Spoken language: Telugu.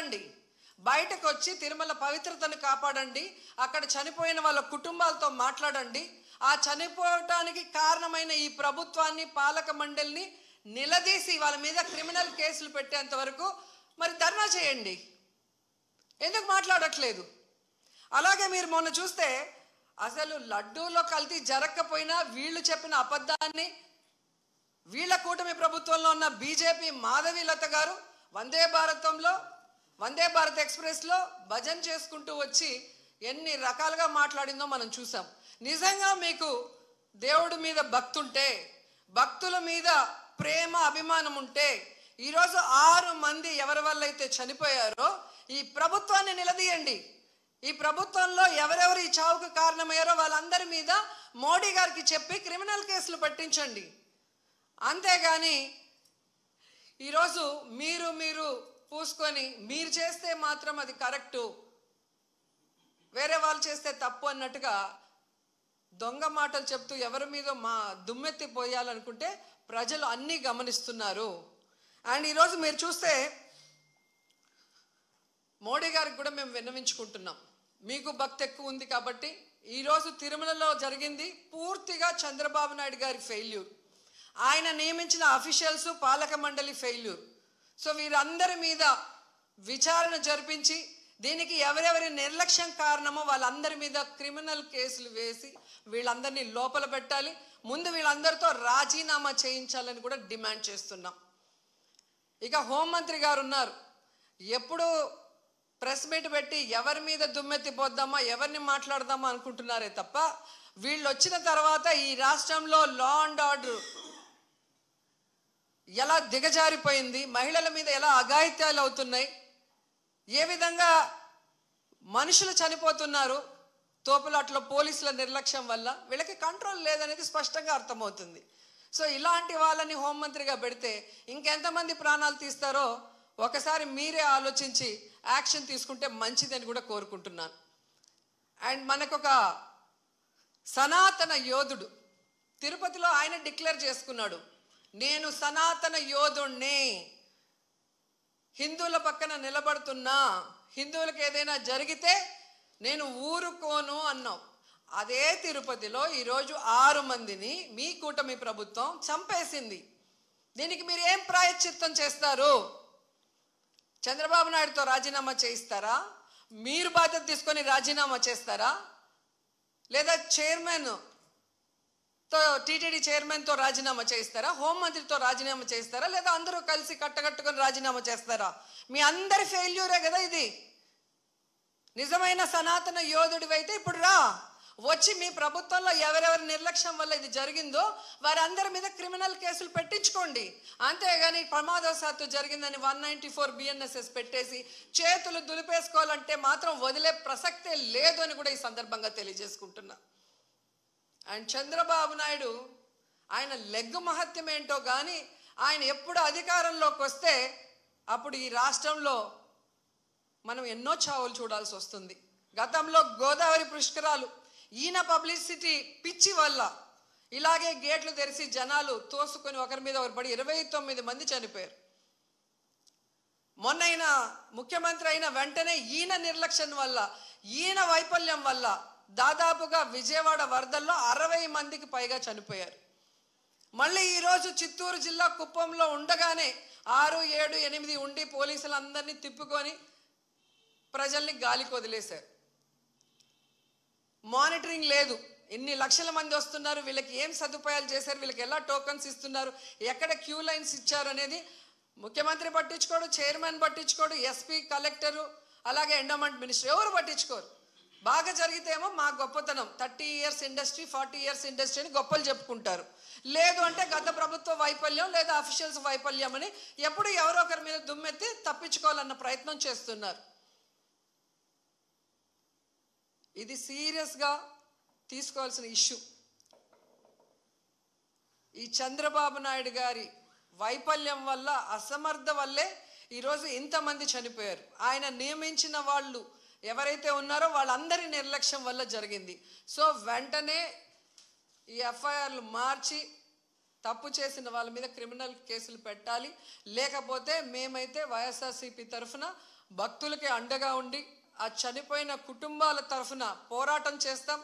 వెళ్ళండి, బయటకు వచ్చి తిరుమల పవిత్రతను కాపాడండి, అక్కడ చనిపోయిన వాళ్ళ కుటుంబాలతో మాట్లాడండి, ఆ చనిపోవటానికి కారణమైన ఈ ప్రభుత్వాన్ని, పాలక మండలిని నిలదీసి వాళ్ళ మీద క్రిమినల్ కేసులు పెట్టేంత వరకు మరి ధర్నా చేయండి. ఎందుకు మాట్లాడట్లేదు? అలాగే మీరు మొన్న చూస్తే అసలు లడ్డూలో కల్తీ జరగకపోయినా వీళ్ళు చెప్పిన అబద్ధాన్ని వీళ్ళ కూటమి ప్రభుత్వంలో ఉన్న బీజేపీ మాధవీలత గారు వందే భారత్ ఎక్స్ప్రెస్లో భజన చేసుకుంటూ వచ్చి ఎన్ని రకాలుగా మాట్లాడిందో మనం చూసాం. నిజంగా మీకు దేవుడి మీద భక్తి ఉంటే, భక్తుల మీద ప్రేమ అభిమానం ఉంటే, ఈరోజు 6 మంది ఎవరి వల్ల అయితే చనిపోయారో ఈ ప్రభుత్వాన్ని నిలదీయండి. ఈ ప్రభుత్వంలో ఎవరెవరు ఈ చావుకు కారణమయ్యారో వాళ్ళందరి మీద మోడీ గారికి చెప్పి క్రిమినల్ కేసులు పెట్టించండి. అంతేగాని ఈరోజు మీరు పూసుకొని మీరు చేస్తే మాత్రం అది కరెక్టు, వేరే వాళ్ళు చేస్తే తప్పు అన్నట్టుగా దొంగ మాటలు చెప్తూ ఎవరి మీద మా దుమ్మెత్తి పోయాలనుకుంటే ప్రజలు అన్నీ గమనిస్తున్నారు. అండ్ ఈరోజు మీరు చూస్తే మోడీ గారికి కూడా మేము విన్నవించుకుంటున్నాం, మీకు భక్తి ఎక్కువ ఉంది కాబట్టి ఈరోజు తిరుమలలో జరిగింది పూర్తిగా చంద్రబాబు నాయుడు గారి ఫెయిల్యూర్, ఆయన నియమించిన అఫీషియల్స్, పాలక మండలి ఫెయిల్యూర్. సో వీరందరి మీద విచారణ జరిపించి దీనికి ఎవరెవరి నిర్లక్ష్యం కారణమో వాళ్ళందరి మీద క్రిమినల్ కేసులు వేసి వీళ్ళందరినీ లోపల పెట్టాలి. ముందు వీళ్ళందరితో రాజీనామా చేయించాలని కూడా డిమాండ్ చేస్తున్నాం. ఇక హోంమంత్రి గారు ఉన్నారు, ఎప్పుడు ప్రెస్ మీట్ పెట్టి ఎవరి మీద దుమ్మెత్తి పోద్దామా, ఎవరిని మాట్లాడదామా అనుకుంటున్నారే తప్ప వీళ్ళు వచ్చిన తర్వాత ఈ రాష్ట్రంలో లా అండ్ ఆర్డర్ ఎలా దిగజారిపోయింది, మహిళల మీద ఎలా అఘాయిత్యాలు అవుతున్నాయి, ఏ విధంగా మనుషులు చనిపోతున్నారు తోపులాట్లో పోలీసుల నిర్లక్ష్యం వల్ల, వీళ్ళకి కంట్రోల్ లేదనేది స్పష్టంగా అర్థమవుతుంది. సో ఇలాంటి వాళ్ళని హోంమంత్రిగా పెడితే ఇంకెంతమంది ప్రాణాలు తీస్తారో ఒకసారి మీరే ఆలోచించి యాక్షన్ తీసుకుంటే మంచిదని కూడా కోరుకుంటున్నాను. అండ్ మనకొక సనాతన యోధుడు తిరుపతిలో ఆయన డిక్లేర్ చేసుకున్నాడు, నేను సనాతన యోధుణ్ణి, హిందువుల పక్కన నిలబడుతున్నా, హిందువులకు ఏదైనా జరిగితే నేను ఊరుకోను అన్నావు. అదే తిరుపతిలో ఈరోజు 6 మందిని మీ కూటమి ప్రభుత్వం చంపేసింది. దీనికి మీరు ఏం ప్రాయశ్చిత్తం చేస్తారు? చంద్రబాబు నాయుడుతో రాజీనామా చేయిస్తారా? మీరు బాధ్యత తీసుకొని రాజీనామా చేస్తారా? లేదా టీటీడీ చైర్మన్తో రాజీనామా చేయిస్తారా? హోంమంత్రితో రాజీనామా చేయిస్తారా? లేదా అందరూ కలిసి కట్టకట్టుకొని రాజీనామా చేస్తారా? మీ అందరి ఫెయిల్యూరే కదా ఇది. నిజమైన సనాతన యోధుడివైతే ఇప్పుడు రా, వచ్చి మీ ప్రభుత్వంలో ఎవరెవరి నిర్లక్ష్యం వల్ల ఇది జరిగిందో వారందరి మీద క్రిమినల్ కేసులు పెట్టించుకోండి. అంతేగాని ప్రమాదవశాత్తు జరిగిందని 194 BNSS పెట్టేసి చేతులు దులిపేసుకోవాలంటే మాత్రం వదిలే ప్రసక్తే లేదు అని కూడా ఈ సందర్భంగా తెలియజేసుకుంటున్నా. అండ్ చంద్రబాబు నాయుడు ఆయన లెగ్గు మహత్యం ఏంటో కానీ ఆయన ఎప్పుడు అధికారంలోకి వస్తే అప్పుడు ఈ రాష్ట్రంలో మనం ఎన్నో చావులు చూడాల్సి వస్తుంది. గతంలో గోదావరి పుష్కరాలు ఈయన పబ్లిసిటీ పిచ్చి వల్ల ఇలాగే గేట్లు తెరిచి జనాలు తోసుకొని ఒకరి మీద ఒకరు పడి 29 మంది చనిపోయారు. మొన్న ముఖ్యమంత్రి అయిన వెంటనే ఈయన నిర్లక్ష్యం వల్ల, ఈయన వైఫల్యం వల్ల దాదాపుగా విజయవాడ వరదల్లో 60 మందికి పైగా చనిపోయారు. మళ్ళీ ఈరోజు చిత్తూరు జిల్లా కుప్పంలో ఉండగానే 6, 7, 8 ఉండి పోలీసులందరినీ తిప్పుకొని ప్రజల్ని గాలికి వదిలేశారు. మానిటరింగ్ లేదు, ఎన్ని లక్షల మంది వస్తున్నారు, వీళ్ళకి ఏం సదుపాయాలు చేశారు, వీళ్ళకి ఎలా టోకన్స్ ఇస్తున్నారు, ఎక్కడ క్యూ లైన్స్ ఇచ్చారు అనేది ముఖ్యమంత్రి పట్టించుకోడు, చైర్మన్ పట్టించుకోడు, ఎస్పీ, కలెక్టరు, అలాగే ఎండోమెంట్ మినిస్టర్ ఎవరు పట్టించుకోరు. బాగా జరిగితేమో మా గొప్పతనం 30 years ఇండస్ట్రీ, 40 years ఇండస్ట్రీ అని గొప్పలు చెప్పుకుంటారు. లేదు అంటే గత ప్రభుత్వ వైఫల్యం లేదా అఫీషియల్స్ వైఫల్యం అని ఎప్పుడు ఎవరో ఒకరి మీద దుమ్మెత్తి తప్పించుకోవాలన్న ప్రయత్నం చేస్తున్నారు. ఇది సీరియస్గా తీసుకోవాల్సిన ఇష్యూ. ఈ చంద్రబాబు నాయుడు గారి వైఫల్యం వల్ల, అసమర్థ వల్లే ఈరోజు ఇంతమంది చనిపోయారు. ఆయన నియమించిన వాళ్ళు ఎవరైతే ఉన్నారో వాళ్ళందరి నిర్లక్ష్యం వల్ల జరిగింది. సో వెంటనే ఈ ఎఫ్ఐఆర్లు మార్చి తప్పు చేసిన వాళ్ళ మీద క్రిమినల్ కేసులు పెట్టాలి. లేకపోతే మేమైతే వైఎస్ఆర్సీపీ తరఫున భక్తులకి అండగా ఉండి ఆ చనిపోయిన కుటుంబాల తరఫున పోరాటం చేస్తాం.